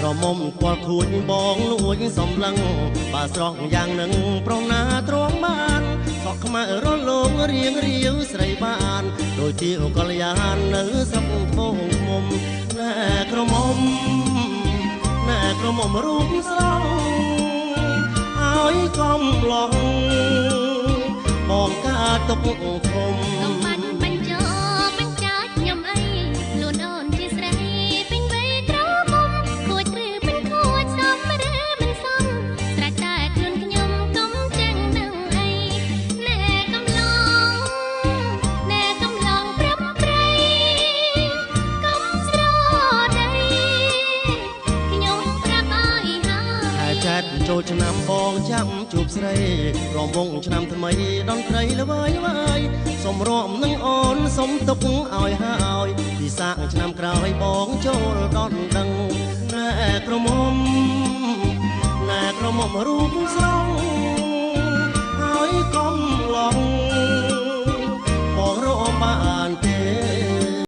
ក្រមុំគល់ខួចបងលួចសំឡឹងបើស្រស់យ៉ាងនឹងប្រណាទ្រាំបានសក់ខ្មៅរលោងរៀងរាវស្រីបានដូចជាកល្យាននៅស្រុកធំមុំណែក្រមុំរូបស្រស់ឲ្យកំឡោះបងការទុកធំចូលឆ្នាំបងចាំជួបស្រីរំវងឆ្នាំថ្មីដនត្រីល្វើយសុំរំនឹងអូនសុំទុកឲ្យហើយពីសាកឆ្នាំក្រោយបងចូលដនដឹងណែក្រមុំរូបស្រ